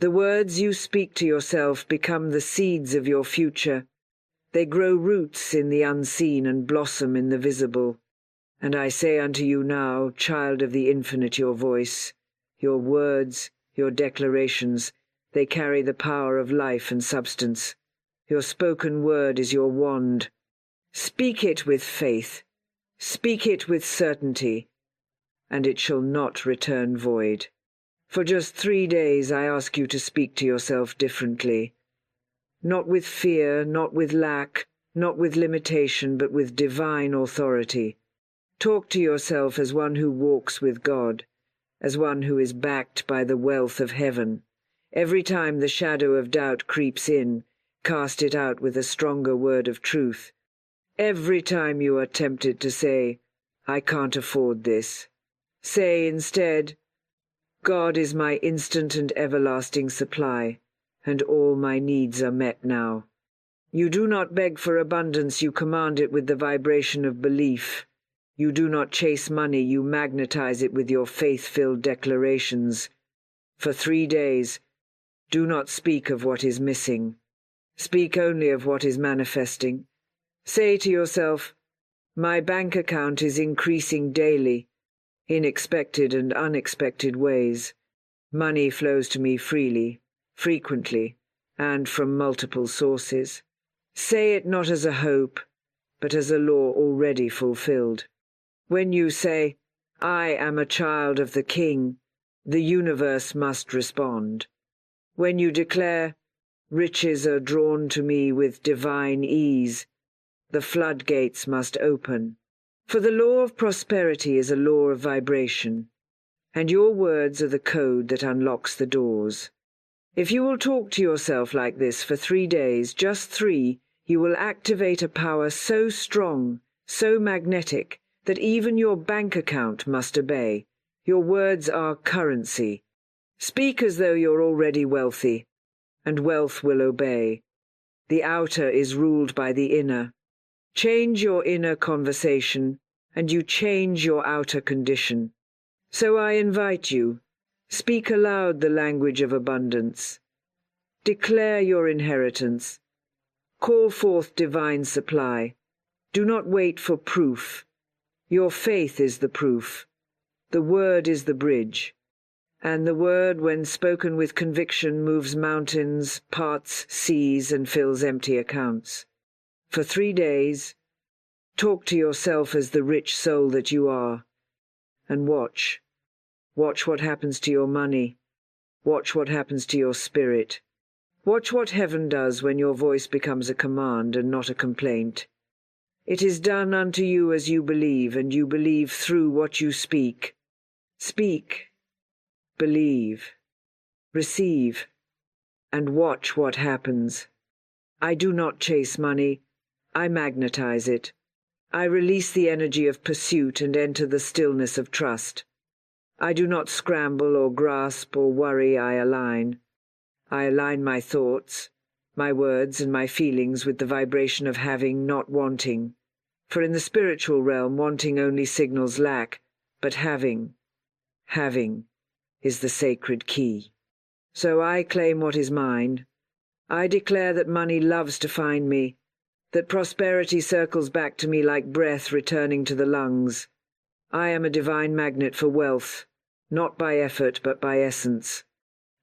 The words you speak to yourself become the seeds of your future. They grow roots in the unseen and blossom in the visible. And I say unto you now, child of the infinite, your voice, your words, your declarations, they carry the power of life and substance. Your spoken word is your wand. Speak it with faith. Speak it with certainty, and it shall not return void. For just 3 days I ask you to speak to yourself differently. Not with fear, not with lack, not with limitation, but with divine authority. Talk to yourself as one who walks with God, as one who is backed by the wealth of heaven. Every time the shadow of doubt creeps in, cast it out with a stronger word of truth. Every time you are tempted to say, I can't afford this, say instead, God is my instant and everlasting supply, and all my needs are met now. You do not beg for abundance, you command it with the vibration of belief. You do not chase money, you magnetize it with your faith-filled declarations. For 3 days, do not speak of what is missing. Speak only of what is manifesting. Say to yourself, my bank account is increasing daily, in expected and unexpected ways. Money flows to me freely, frequently, and from multiple sources. Say it not as a hope, but as a law already fulfilled. When you say, I am a child of the King, the universe must respond. When you declare, riches are drawn to me with divine ease, the floodgates must open. For the law of prosperity is a law of vibration, and your words are the code that unlocks the doors. If you will talk to yourself like this for 3 days, just 3, you will activate a power so strong, so magnetic, that even your bank account must obey. Your words are currency. Speak as though you're already wealthy, and wealth will obey. The outer is ruled by the inner. Change your inner conversation, and you change your outer condition. So I invite you, speak aloud the language of abundance. Declare your inheritance. Call forth divine supply. Do not wait for proof. Your faith is the proof. The word is the bridge. And the word, when spoken with conviction, moves mountains, parts seas, and fills empty accounts. For 3 days, talk to yourself as the rich soul that you are, and watch. Watch what happens to your money. Watch what happens to your spirit. Watch what heaven does when your voice becomes a command and not a complaint. It is done unto you as you believe, and you believe through what you speak. Speak, believe, receive, and watch what happens. I do not chase money. I magnetize it. I release the energy of pursuit and enter the stillness of trust. I do not scramble or grasp or worry, I align. I align my thoughts, my words, and my feelings with the vibration of having, not wanting. For in the spiritual realm, wanting only signals lack, but having is the sacred key. So I claim what is mine. I declare that money loves to find me, that prosperity circles back to me like breath returning to the lungs. I am a divine magnet for wealth, not by effort but by essence.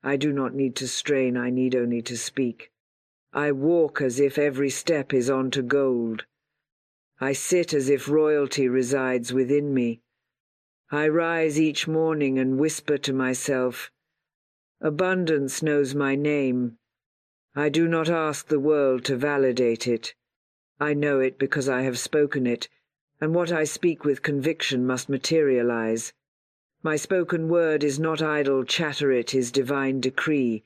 I do not need to strain, I need only to speak. I walk as if every step is on to gold. I sit as if royalty resides within me. I rise each morning and whisper to myself, abundance knows my name. I do not ask the world to validate it. I know it because I have spoken it, and what I speak with conviction must materialize. My spoken word is not idle chatter, it is divine decree.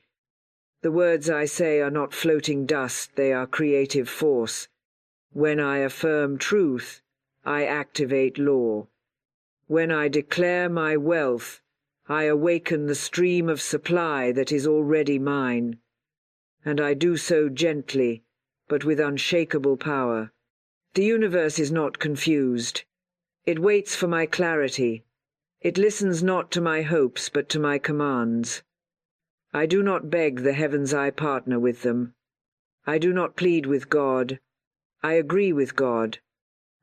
The words I say are not floating dust, they are creative force. When I affirm truth, I activate law. When I declare my wealth, I awaken the stream of supply that is already mine. And I do so gently, but with unshakable power. The universe is not confused. It waits for my clarity. It listens not to my hopes, but to my commands. I do not beg the heavens, I partner with them. I do not plead with God. I agree with God.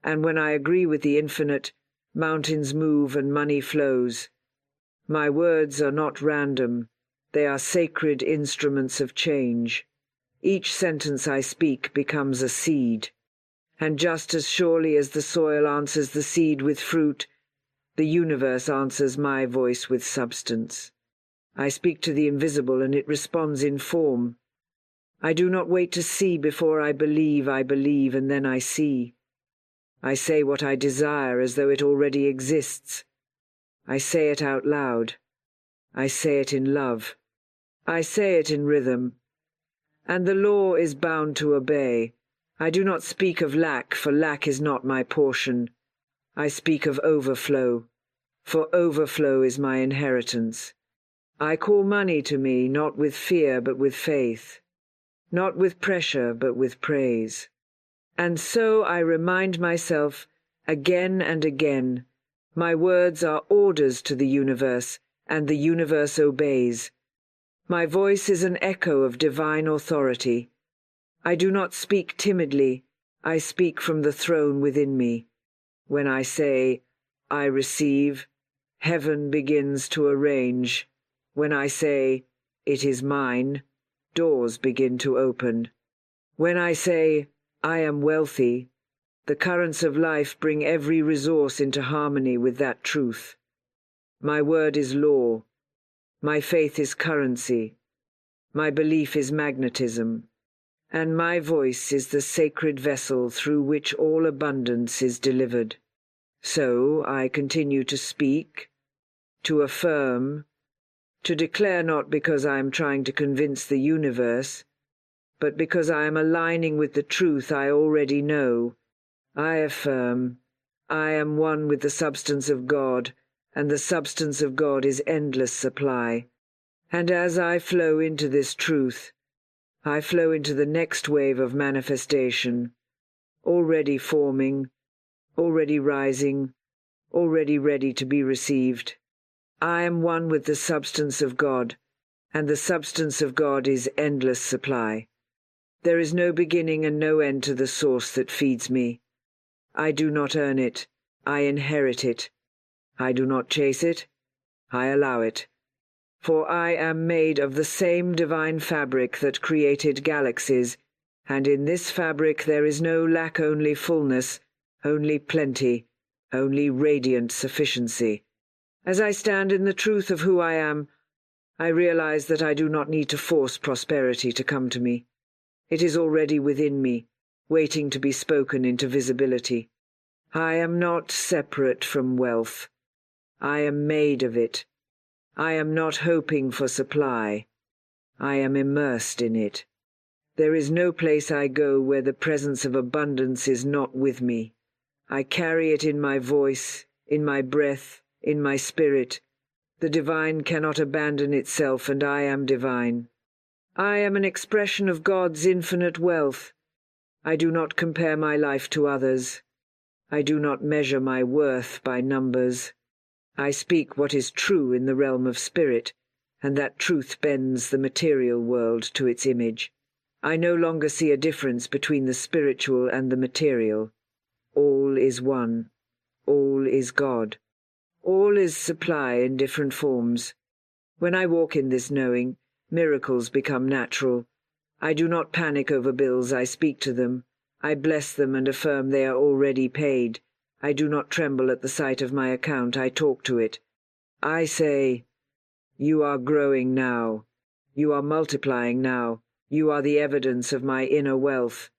And when I agree with the infinite, mountains move and money flows. My words are not random. They are sacred instruments of change. Each sentence I speak becomes a seed. And just as surely as the soil answers the seed with fruit, the universe answers my voice with substance. I speak to the invisible and it responds in form. I do not wait to see before I believe, and then I see. I say what I desire as though it already exists. I say it out loud. I say it in love. I say it in rhythm. And the law is bound to obey. I do not speak of lack, for lack is not my portion. I speak of overflow, for overflow is my inheritance. I call money to me, not with fear but with faith, not with pressure but with praise. And so I remind myself again and again, my words are orders to the universe, and the universe obeys. My voice is an echo of divine authority. I do not speak timidly, I speak from the throne within me. When I say, I receive, heaven begins to arrange. When I say, it is mine, doors begin to open. When I say, I am wealthy, the currents of life bring every resource into harmony with that truth. My word is law. My faith is currency. My belief is magnetism. And my voice is the sacred vessel through which all abundance is delivered. So I continue to speak, to affirm, to declare not because I am trying to convince the universe, but because I am aligning with the truth I already know. I affirm, I am one with the substance of God, and the substance of God is endless supply. And as I flow into this truth, I flow into the next wave of manifestation, already forming, already rising, already ready to be received. I am one with the substance of God, and the substance of God is endless supply. There is no beginning and no end to the source that feeds me. I do not earn it, I inherit it. I do not chase it, I allow it. For I am made of the same divine fabric that created galaxies, and in this fabric there is no lack, only fullness, only plenty, only radiant sufficiency. As I stand in the truth of who I am, I realize that I do not need to force prosperity to come to me. It is already within me, waiting to be spoken into visibility. I am not separate from wealth. I am made of it. I am not hoping for supply. I am immersed in it. There is no place I go where the presence of abundance is not with me. I carry it in my voice, in my breath, in my spirit. The divine cannot abandon itself, and I am divine. I am an expression of God's infinite wealth. I do not compare my life to others. I do not measure my worth by numbers. I speak what is true in the realm of spirit, and that truth bends the material world to its image. I no longer see a difference between the spiritual and the material. All is one. All is God. All is supply in different forms. When I walk in this knowing, miracles become natural. I do not panic over bills, I speak to them. I bless them and affirm they are already paid. I do not tremble at the sight of my account, I talk to it. I say, you are growing now. You are multiplying now. You are the evidence of my inner wealth.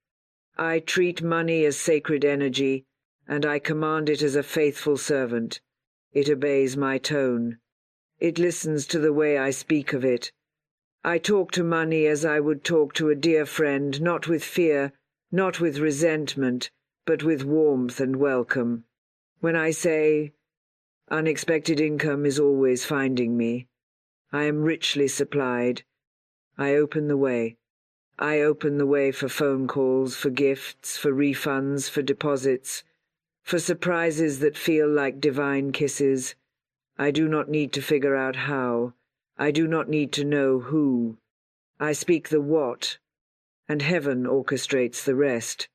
I treat money as sacred energy, and I command it as a faithful servant. It obeys my tone. It listens to the way I speak of it. I talk to money as I would talk to a dear friend, not with fear, not with resentment, but with warmth and welcome. When I say, unexpected income is always finding me, I am richly supplied, I open the way. I open the way for phone calls, for gifts, for refunds, for deposits, for surprises that feel like divine kisses. I do not need to figure out how. I do not need to know who. I speak the what, and heaven orchestrates the rest.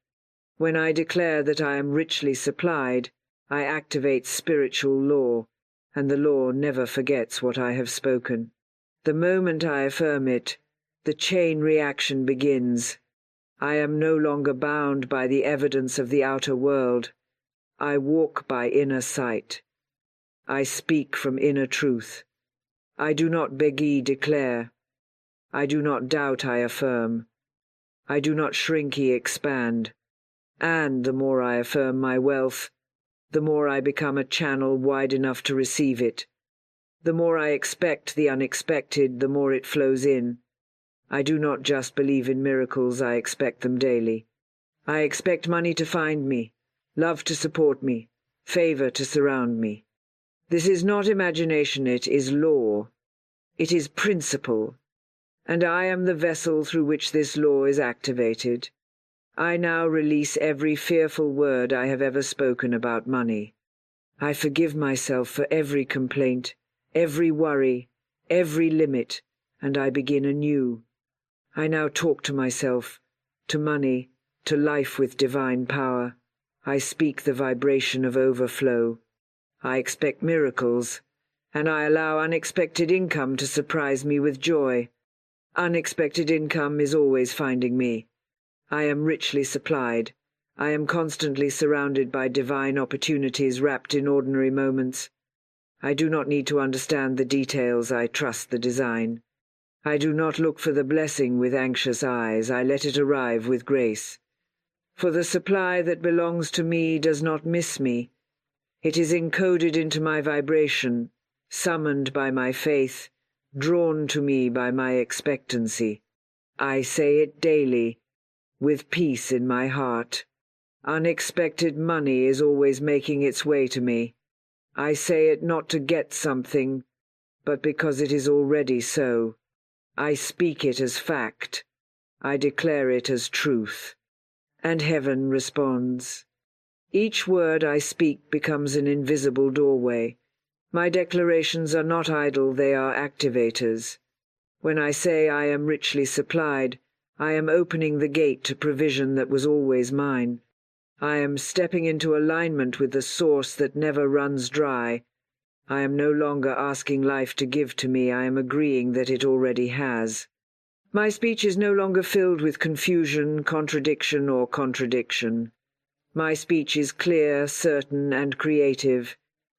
When I declare that I am richly supplied, I activate spiritual law, and the law never forgets what I have spoken. The moment I affirm it, the chain reaction begins. I am no longer bound by the evidence of the outer world. I walk by inner sight. I speak from inner truth. I do not declare. I do not doubt, I affirm. I do not shrinky expand. And the more I affirm my wealth, the more I become a channel wide enough to receive it. The more I expect the unexpected, the more it flows in. I do not just believe in miracles, I expect them daily. I expect money to find me, love to support me, favor to surround me. This is not imagination, it is law. It is principle. And I am the vessel through which this law is activated. I now release every fearful word I have ever spoken about money. I forgive myself for every complaint, every worry, every limit, and I begin anew. I now talk to myself, to money, to life with divine power. I speak the vibration of overflow. I expect miracles, and I allow unexpected income to surprise me with joy. Unexpected income is always finding me. I am richly supplied. I am constantly surrounded by divine opportunities wrapped in ordinary moments. I do not need to understand the details, I trust the design. I do not look for the blessing with anxious eyes, I let it arrive with grace. For the supply that belongs to me does not miss me. It is encoded into my vibration, summoned by my faith, drawn to me by my expectancy. I say it daily, with peace in my heart. Unexpected money is always making its way to me. I say it not to get something, but because it is already so. I speak it as fact. I declare it as truth. And heaven responds. Each word I speak becomes an invisible doorway. My declarations are not idle, they are activators. When I say I am richly supplied, I am opening the gate to provision that was always mine. I am stepping into alignment with the source that never runs dry. I am no longer asking life to give to me, I am agreeing that it already has. My speech is no longer filled with confusion, contradiction, or contradiction. My speech is clear, certain, and creative,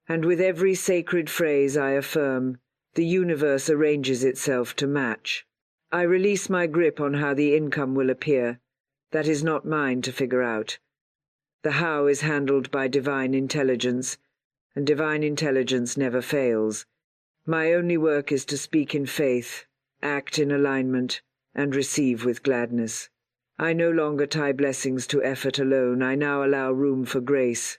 and with every sacred phrase I affirm, the universe arranges itself to match. I release my grip on how the income will appear. That is not mine to figure out. The how is handled by divine intelligence, and divine intelligence never fails. My only work is to speak in faith, act in alignment, and receive with gladness. I no longer tie blessings to effort alone, I now allow room for grace.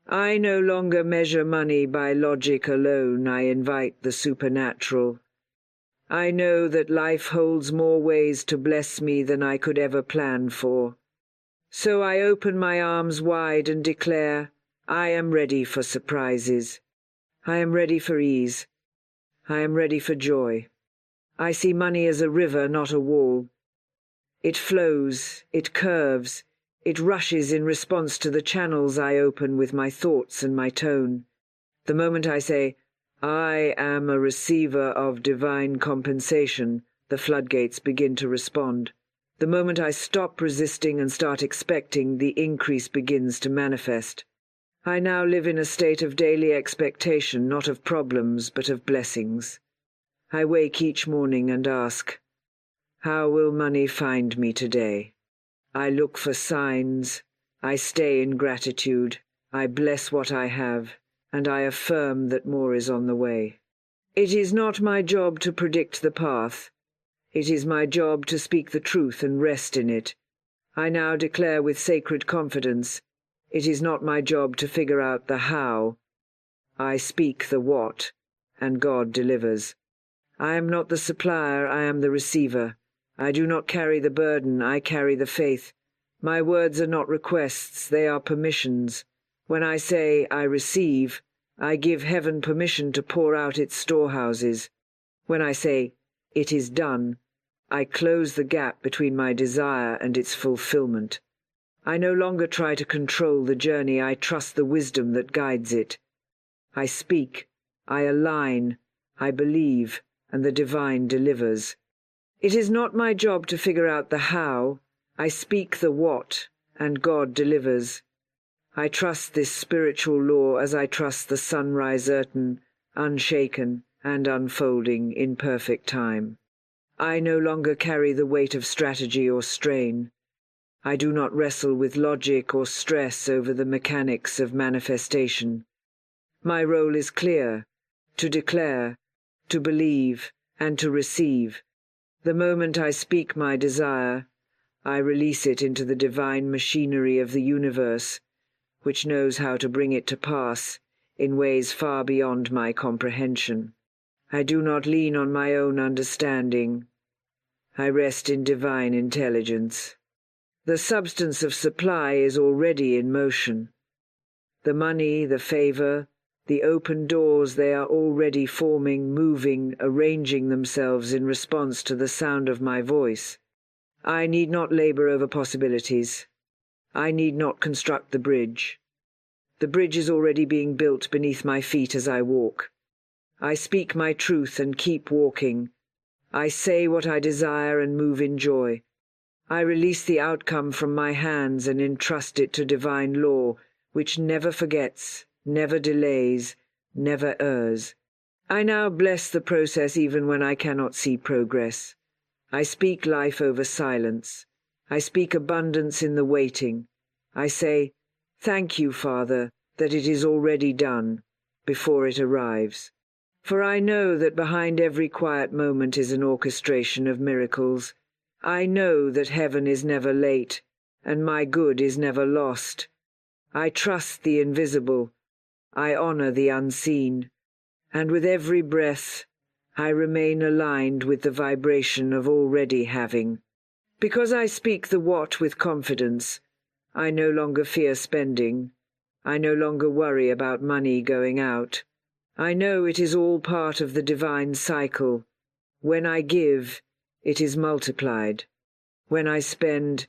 I no longer measure money by logic alone, I invite the supernatural. I know that life holds more ways to bless me than I could ever plan for. So I open my arms wide and declare, I am ready for surprises. I am ready for ease. I am ready for joy. I see money as a river, not a wall. It flows, it curves, it rushes in response to the channels I open with my thoughts and my tone. The moment I say, I am a receiver of divine compensation, the floodgates begin to respond. The moment I stop resisting and start expecting, the increase begins to manifest. I now live in a state of daily expectation, not of problems, but of blessings. I wake each morning and ask, how will money find me today? I look for signs. I stay in gratitude. I bless what I have, and I affirm that more is on the way. It is not my job to predict the path. It is my job to speak the truth and rest in it. I now declare with sacred confidence, it is not my job to figure out the how. I speak the what, and God delivers. I am not the supplier, I am the receiver. I do not carry the burden, I carry the faith. My words are not requests, they are permissions. When I say I receive, I give heaven permission to pour out its storehouses. When I say, "It is done," I close the gap between my desire and its fulfillment. I no longer try to control the journey, I trust the wisdom that guides it. I speak, I align, I believe, and the divine delivers. It is not my job to figure out the how. I speak the what, and God delivers. I trust this spiritual law as I trust the sunrise certain, unshaken, and unfolding in perfect time. I no longer carry the weight of strategy or strain. I do not wrestle with logic or stress over the mechanics of manifestation. My role is clear: to declare, to believe, and to receive. The moment I speak my desire, I release it into the divine machinery of the universe, which knows how to bring it to pass in ways far beyond my comprehension. I do not lean on my own understanding. I rest in divine intelligence. The substance of supply is already in motion. The money, the favor, the open doors, they are already forming, moving, arranging themselves in response to the sound of my voice. I need not labor over possibilities. I need not construct the bridge. The bridge is already being built beneath my feet as I walk. I speak my truth and keep walking. I say what I desire and move in joy. I release the outcome from my hands and entrust it to divine law, which never forgets, never delays, never errs. I now bless the process even when I cannot see progress. I speak life over silence. I speak abundance in the waiting. I say, "Thank you, Father, that it is already done," before it arrives. For I know that behind every quiet moment is an orchestration of miracles. I know that heaven is never late, and my good is never lost. I trust the invisible. I honor the unseen. And with every breath, I remain aligned with the vibration of already having. Because I speak the what with confidence, I no longer fear spending. I no longer worry about money going out. I know it is all part of the divine cycle. When I give, it is multiplied. When I spend,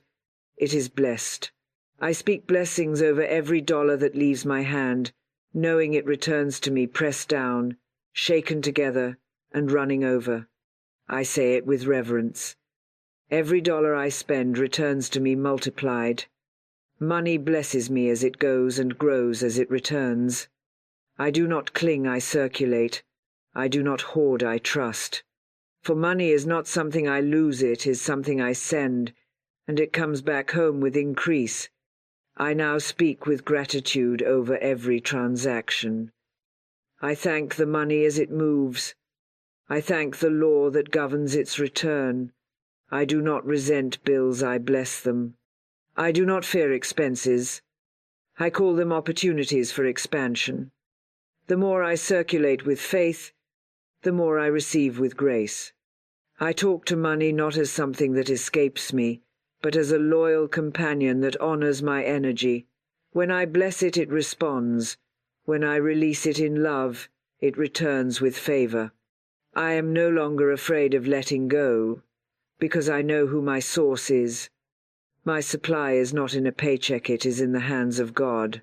it is blessed. I speak blessings over every dollar that leaves my hand, knowing it returns to me pressed down, shaken together, and running over. I say it with reverence. Every dollar I spend returns to me multiplied. Money blesses me as it goes and grows as it returns. I do not cling, I circulate. I do not hoard, I trust. For money is not something I lose, it is something I send, and it comes back home with increase. I now speak with gratitude over every transaction. I thank the money as it moves. I thank the law that governs its return. I do not resent bills, I bless them. I do not fear expenses. I call them opportunities for expansion. The more I circulate with faith, the more I receive with grace. I talk to money not as something that escapes me, but as a loyal companion that honors my energy. When I bless it, it responds. When I release it in love, it returns with favor. I am no longer afraid of letting go, because I know who my source is. My supply is not in a paycheck, it is in the hands of God.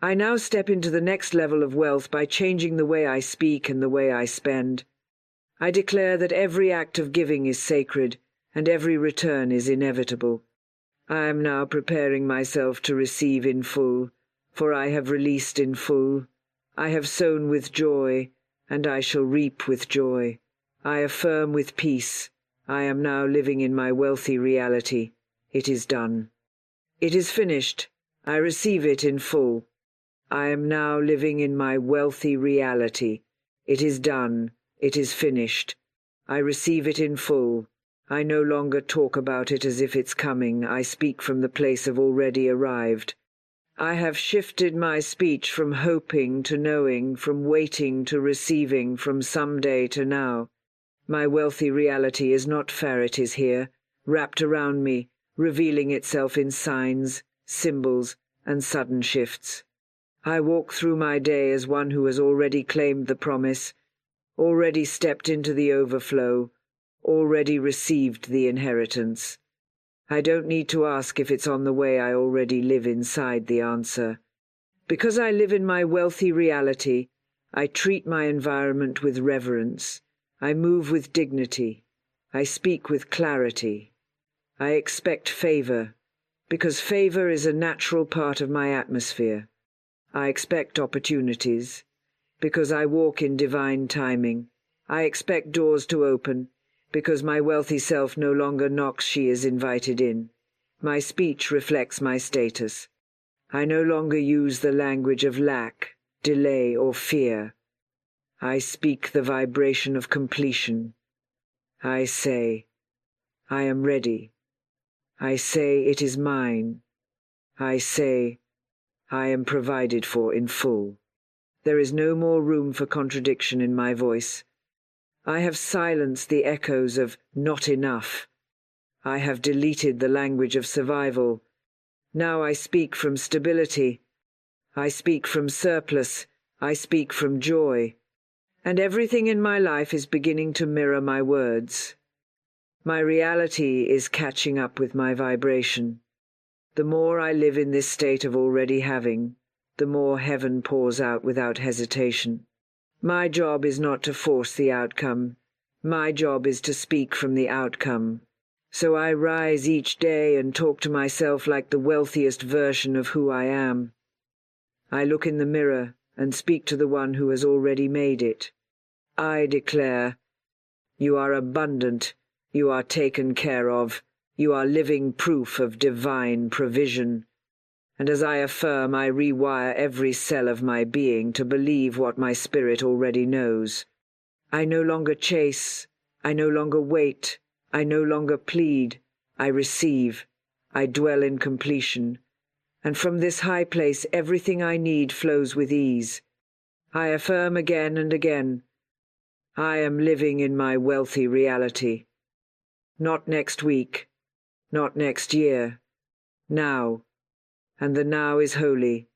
I now step into the next level of wealth by changing the way I speak and the way I spend. I declare that every act of giving is sacred, and every return is inevitable. I am now preparing myself to receive in full, for I have released in full. I have sown with joy, and I shall reap with joy. I affirm with peace. I am now living in my wealthy reality. It is done. It is finished. I receive it in full. I am now living in my wealthy reality. It is done. It is finished. I receive it in full. I no longer talk about it as if it's coming. I speak from the place of already arrived. I have shifted my speech from hoping to knowing, from waiting to receiving, from someday to now. My wealthy reality is not far, it is here, wrapped around me, revealing itself in signs, symbols, and sudden shifts. I walk through my day as one who has already claimed the promise. already stepped into the overflow, already received the inheritance. I don't need to ask if it's on the way. I already live inside the answer. Because I live in my wealthy reality, I treat my environment with reverence. I move with dignity. I speak with clarity. I expect favor, because favor is a natural part of my atmosphere. I expect opportunities, because I walk in divine timing. I expect doors to open, because my wealthy self no longer knocks, she is invited in. My speech reflects my status. I no longer use the language of lack, delay, or fear. I speak the vibration of completion. I say, I am ready. I say, it is mine. I say, I am provided for in full. There is no more room for contradiction in my voice. I have silenced the echoes of not enough. I have deleted the language of survival. Now I speak from stability. I speak from surplus. I speak from joy. And everything in my life is beginning to mirror my words. My reality is catching up with my vibration. The more I live in this state of already having, the more heaven pours out without hesitation. My job is not to force the outcome. My job is to speak from the outcome. So I rise each day and talk to myself like the wealthiest version of who I am. I look in the mirror and speak to the one who has already made it. I declare, you are abundant, you are taken care of, you are living proof of divine provision. And as I affirm, I rewire every cell of my being to believe what my spirit already knows. I no longer chase, I no longer wait, I no longer plead, I receive, I dwell in completion. And from this high place everything I need flows with ease. I affirm again and again, I am living in my wealthy reality. Not next week, not next year, now. And the now is holy,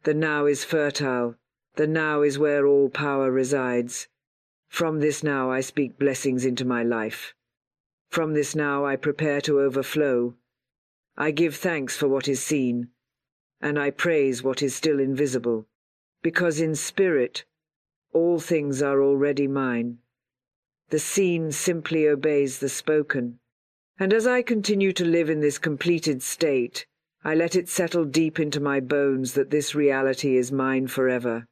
the now is fertile, the now is where all power resides. From this now I speak blessings into my life. From this now I prepare to overflow. I give thanks for what is seen, and I praise what is still invisible, because in spirit all things are already mine. The seen simply obeys the spoken, and as I continue to live in this completed state, I let it settle deep into my bones that this reality is mine forever.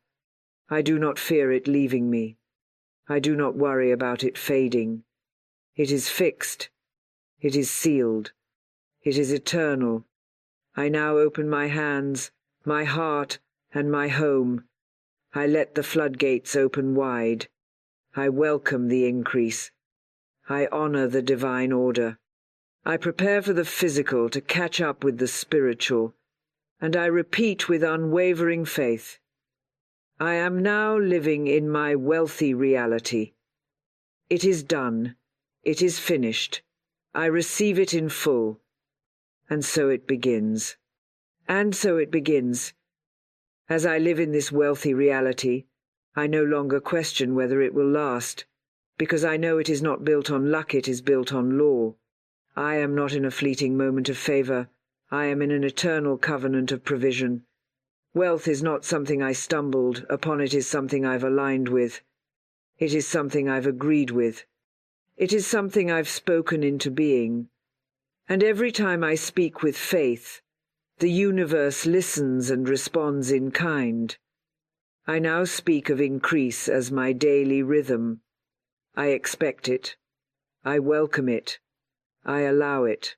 I do not fear it leaving me. I do not worry about it fading. It is fixed. It is sealed. It is eternal. I now open my hands, my heart, and my home. I let the floodgates open wide. I welcome the increase. I honor the divine order. I prepare for the physical to catch up with the spiritual, and I repeat with unwavering faith, I am now living in my wealthy reality. It is done. It is finished. I receive it in full. And so it begins. And so it begins. As I live in this wealthy reality, I no longer question whether it will last, because I know it is not built on luck, it is built on law. I am not in a fleeting moment of favor. I am in an eternal covenant of provision. Wealth is not something I stumbled upon, it is something I've aligned with. It is something I've agreed with. It is something I've spoken into being. And every time I speak with faith, the universe listens and responds in kind. I now speak of increase as my daily rhythm. I expect it. I welcome it. I allow it.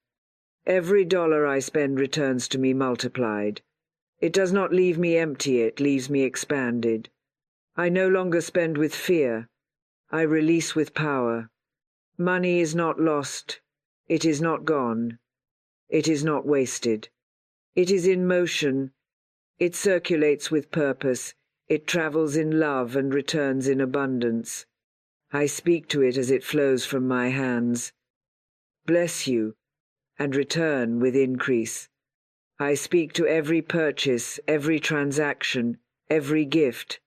Every dollar I spend returns to me multiplied. It does not leave me empty, it leaves me expanded. I no longer spend with fear. I release with power. Money is not lost. It is not gone. It is not wasted. It is in motion. It circulates with purpose. It travels in love and returns in abundance. I speak to it as it flows from my hands. Bless you, and return with increase. I speak to every purchase, every transaction, every gift.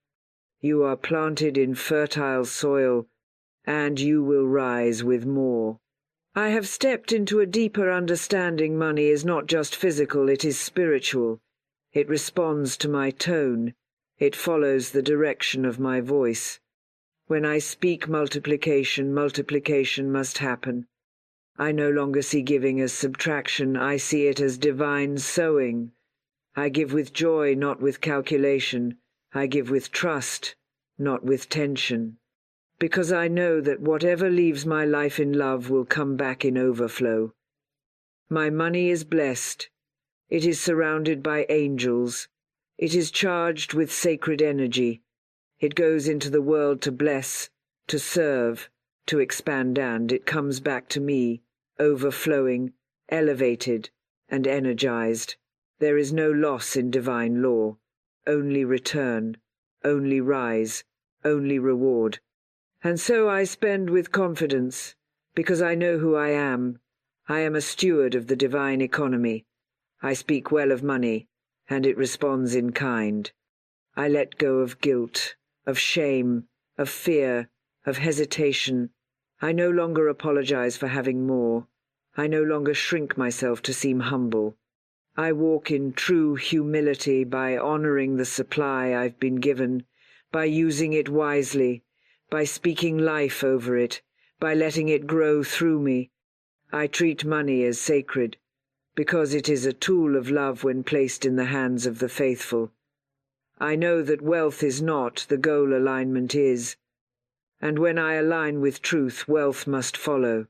You are planted in fertile soil, and you will rise with more. I have stepped into a deeper understanding. Money is not just physical, it is spiritual. It responds to my tone. It follows the direction of my voice. When I speak multiplication, multiplication must happen. I no longer see giving as subtraction, I see it as divine sowing. I give with joy, not with calculation. I give with trust, not with tension. Because I know that whatever leaves my life in love will come back in overflow. My money is blessed. It is surrounded by angels. It is charged with sacred energy. It goes into the world to bless, to serve, to expand, and it comes back to me, overflowing, elevated, and energized. There is no loss in divine law, only return, only rise, only reward. And so I spend with confidence, because I know who I am. I am a steward of the divine economy. I speak well of money, and it responds in kind. I let go of guilt, of shame, of fear, of hesitation. I no longer apologize for having more. I no longer shrink myself to seem humble. I walk in true humility by honoring the supply I've been given, by using it wisely, by speaking life over it, by letting it grow through me. I treat money as sacred, because it is a tool of love when placed in the hands of the faithful. I know that wealth is not, the goal alignment is. And when I align with truth, wealth must follow.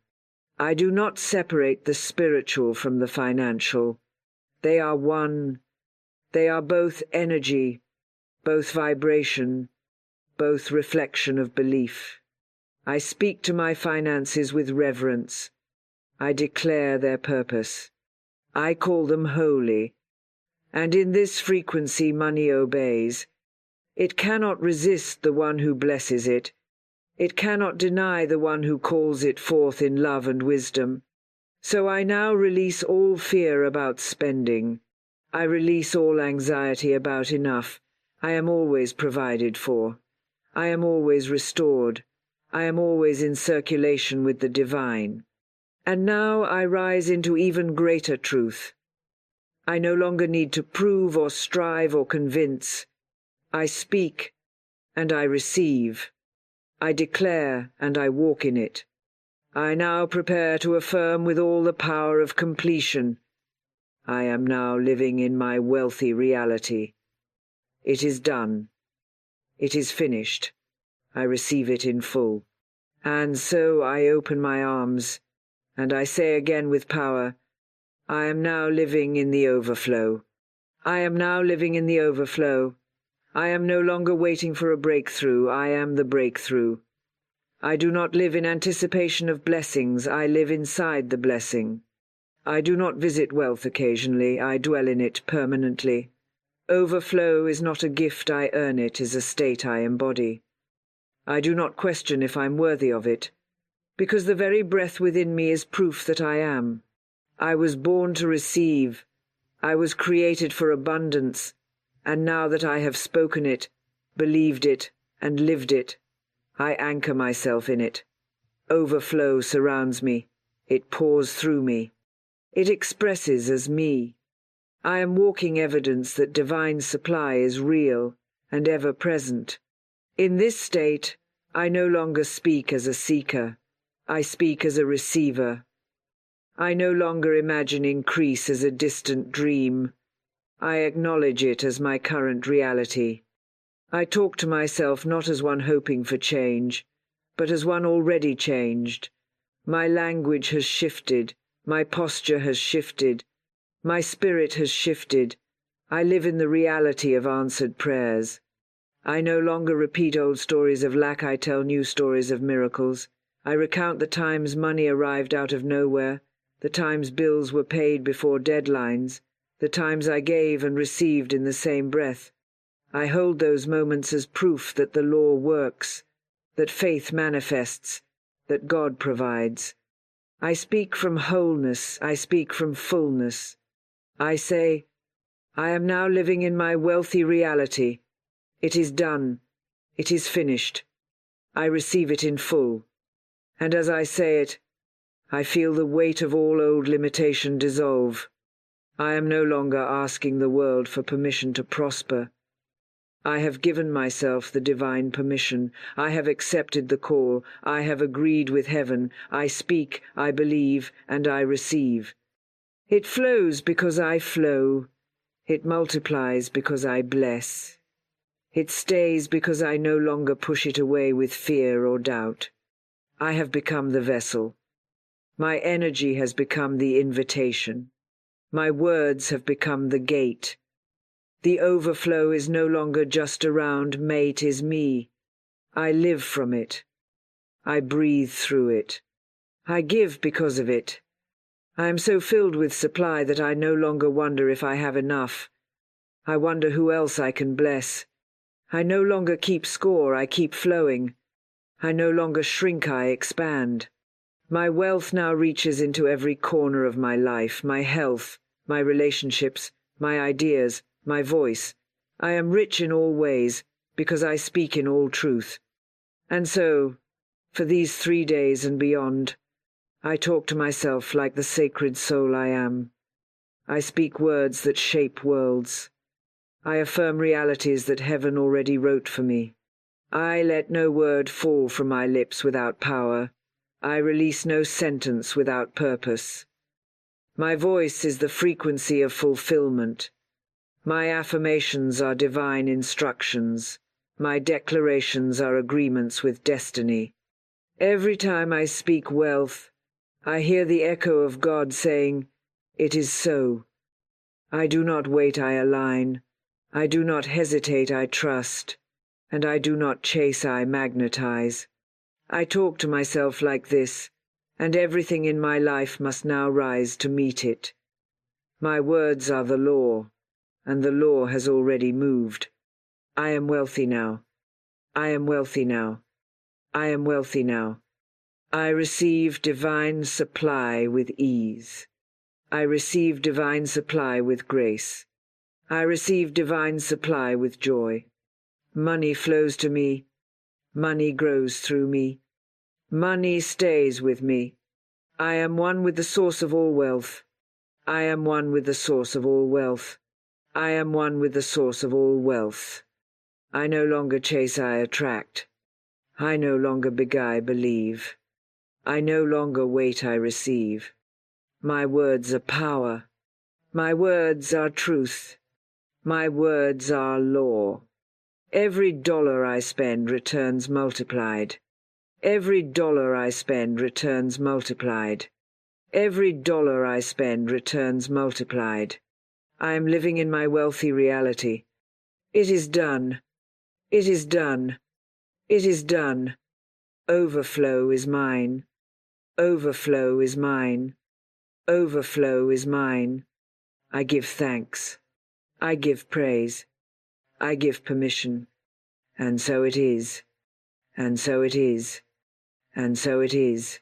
I do not separate the spiritual from the financial. They are one. They are both energy, both vibration, both reflection of belief. I speak to my finances with reverence. I declare their purpose. I call them holy. And in this frequency money obeys. It cannot resist the one who blesses it. It cannot deny the one who calls it forth in love and wisdom. So I now release all fear about spending. I release all anxiety about enough. I am always provided for. I am always restored. I am always in circulation with the divine. And now I rise into even greater truth. I no longer need to prove or strive or convince. I speak, and I receive. I declare, and I walk in it. I now prepare to affirm with all the power of completion. I am now living in my wealthy reality. It is done. It is finished. I receive it in full. And so I open my arms, and I say again with power, I am now living in the overflow. I am now living in the overflow. I am no longer waiting for a breakthrough. I am the breakthrough. I do not live in anticipation of blessings. I live inside the blessing. I do not visit wealth occasionally. I dwell in it permanently. Overflow is not a gift I earn, it is a state I embody. I do not question if I'm worthy of it, because the very breath within me is proof that I am. I was born to receive. I was created for abundance, and now that I have spoken it, believed it, and lived it, I anchor myself in it. Overflow surrounds me. It pours through me. It expresses as me. I am walking evidence that divine supply is real and ever present. In this state, I no longer speak as a seeker. I speak as a receiver. I no longer imagine increase as a distant dream. I acknowledge it as my current reality. I talk to myself not as one hoping for change, but as one already changed. My language has shifted. My posture has shifted. My spirit has shifted. I live in the reality of answered prayers. I no longer repeat old stories of lack. I tell new stories of miracles. I recount the times money arrived out of nowhere, the times bills were paid before deadlines, the times I gave and received in the same breath. I hold those moments as proof that the law works, that faith manifests, that God provides. I speak from wholeness. I speak from fullness. I say, I am now living in my wealthy reality. It is done. It is finished. I receive it in full. And as I say it, I feel the weight of all old limitation dissolve. I am no longer asking the world for permission to prosper. I have given myself the divine permission. I have accepted the call. I have agreed with heaven. I speak, I believe, and I receive. It flows because I flow. It multiplies because I bless. It stays because I no longer push it away with fear or doubt. I have become the vessel. My energy has become the invitation. My words have become the gate. The overflow is no longer just around, mate is me. I live from it. I breathe through it. I give because of it. I am so filled with supply that I no longer wonder if I have enough. I wonder who else I can bless. I no longer keep score, I keep flowing. I no longer shrink, I expand. My wealth now reaches into every corner of my life, my health, my relationships, my ideas, my voice. I am rich in all ways, because I speak in all truth. And so, for these 3 days and beyond, I talk to myself like the sacred soul I am. I speak words that shape worlds. I affirm realities that heaven already wrote for me. I let no word fall from my lips without power. I release no sentence without purpose. My voice is the frequency of fulfillment. My affirmations are divine instructions. My declarations are agreements with destiny. Every time I speak wealth, I hear the echo of God saying, "It is so." I do not wait, I align. I do not hesitate, I trust. And I do not chase, I magnetize. I talk to myself like this, and everything in my life must now rise to meet it. My words are the law, and the law has already moved. I am wealthy now. I am wealthy now. I am wealthy now. I receive divine supply with ease. I receive divine supply with grace. I receive divine supply with joy. Money flows to me. Money grows through me. Money stays with me. I am one with the source of all wealth. I am one with the source of all wealth. I am one with the source of all wealth. I no longer chase, I attract. I no longer beg, I believe. I no longer wait, I receive. My words are power. My words are truth. My words are law. Every dollar I spend returns multiplied. Every dollar I spend returns multiplied. Every dollar I spend returns multiplied. I am living in my wealthy reality. It is done. It is done. It is done. Overflow is mine. Overflow is mine. Overflow is mine. I give thanks. I give praise. I give permission. And so it is. And so it is. And so it is.